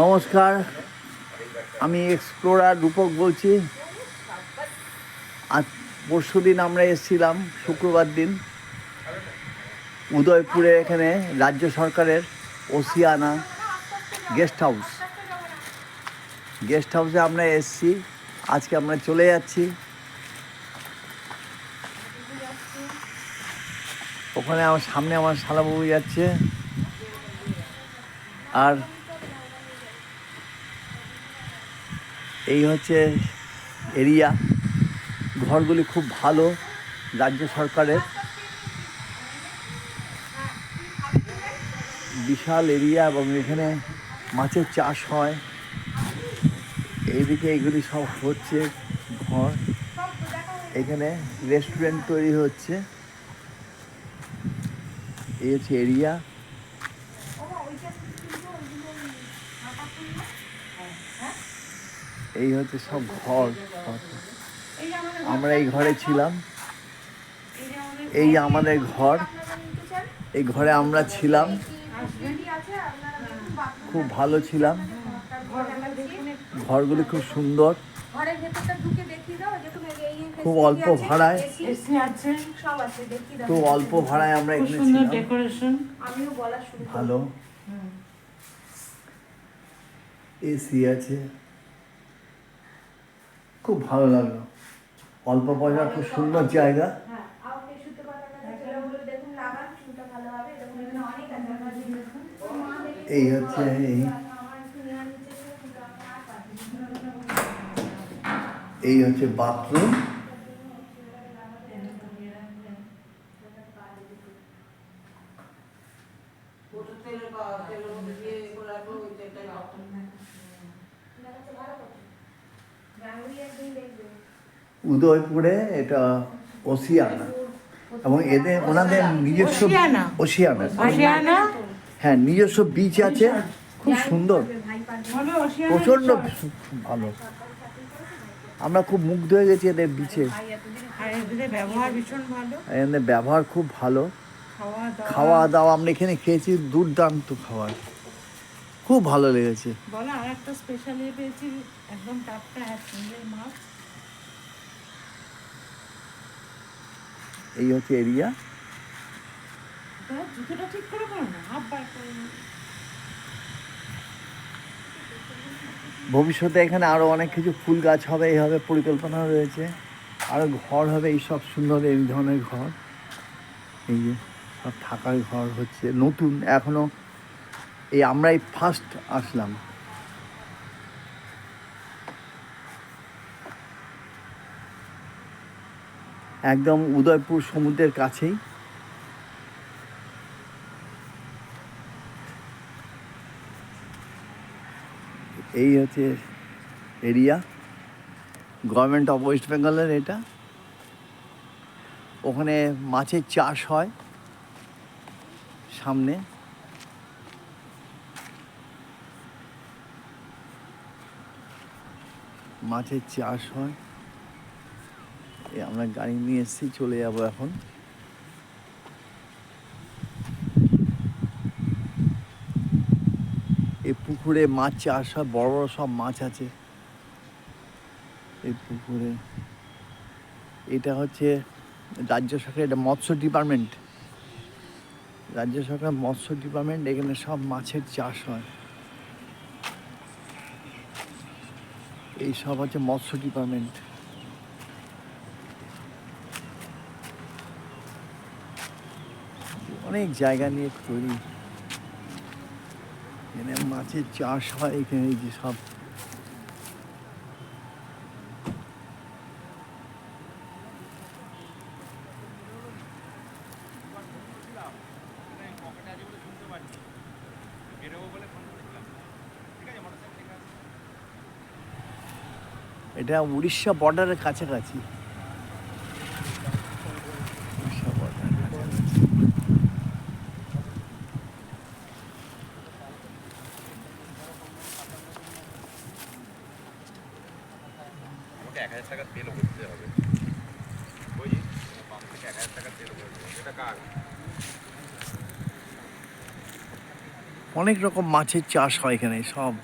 নমস্কার, আমি এক্সপ্লোরার রূপক বলছি। আজ পরশু দিন আমরা এসেছিলাম শুক্রবার দিন উদয়পুরে, এখানে রাজ্য সরকারের ওসিয়ানা গেস্ট হাউসে আমরা এসেছি। আজকে আমরা চলে যাচ্ছি ওখানে। আমার সামনে আমার শালাবাবু যাচ্ছে, আর এই হচ্ছে এরিয়া। ঘরগুলি খুব ভালো, রাজ্য সরকারের বিশাল এরিয়া, এবং এখানে মাছের চাষ হয়। এইদিকে এগুলি সব হচ্ছে ঘর। এখানে রেস্টুরেন্ট তৈরি হচ্ছে। এই হচ্ছে এরিয়া। এই হচ্ছে সব ঘর। আমরা এই ঘরে ছিলাম, এই আমাদের ঘর। এই ঘরে আমরা ছিলাম, খুব ভালো ছিলাম। ঘরগুলি খুব সুন্দর, খুব অল্প ভাড়ায়, খুব অল্প ভাড়ায় আমরা এখানে ছিলাম। ভালো এসি আছে, খুব ভালো লাগলো। অল্প পয়সা, খুব সুন্দর জায়গা। এই হচ্ছে এই হচ্ছে বাথরুম। উদয়পুরে এটা ওসিয়ানা, এবং ওনাদের নিজস্ব ওসিয়ানা, হ্যাঁ, নিজস্ব বিচ আছে, খুব সুন্দর, প্রচণ্ড ভালো। আমরা খুব মুগ্ধ হয়ে গেছি এদের বিচে। এদের ব্যবহার খুব ভালো। খাওয়া দাওয়া আমরা এখানে খেয়েছি, দুর্দান্ত খাবার, খুব ভালো লেগেছে। এই হচ্ছে এরিয়া। ভবিষ্যতে এখানে আরো অনেক কিছু ফুল গাছ হবে, এইভাবে পরিকল্পনা রয়েছে। আরো ঘর হবে, এইসব সুন্দর এই ধরনের ঘর। এই যে সব থাকার ঘর হচ্ছে নতুন, এখনো এই আমরাই ফার্স্ট আসলাম। একদম উদয়পুর সমুদ্রের কাছেই। এই হচ্ছে এরিয়া, গভর্নমেন্ট অফ ওয়েস্ট বেঙ্গলের এটা। ওখানে মাছের চাষ হয় সামনে। মাছের চাষ হয়। আমরা গাড়ি নিয়ে এসেছি, চলে যাব এখন। এই পুকুরে মাছ চাষ হয়, বড় বড় সব মাছ আছে এই পুকুরে। এটা হচ্ছে রাজ্য সরকার, এটা মৎস্য ডিপার্টমেন্ট, রাজ্য সরকার মৎস্য ডিপার্টমেন্ট। এখানে সব মাছের চাষ হয়। এই সব হচ্ছে মৎস্য ডিপার্টমেন্ট। অনেক জায়গা নিয়ে তৈরি, এখানে মাছের চাষ হয়। এখানে এই যে সব এটা উড়িষ্যা বর্ডারের কাছাকাছি। অনেক রকম মাছের চাষ হয় এখানে সব।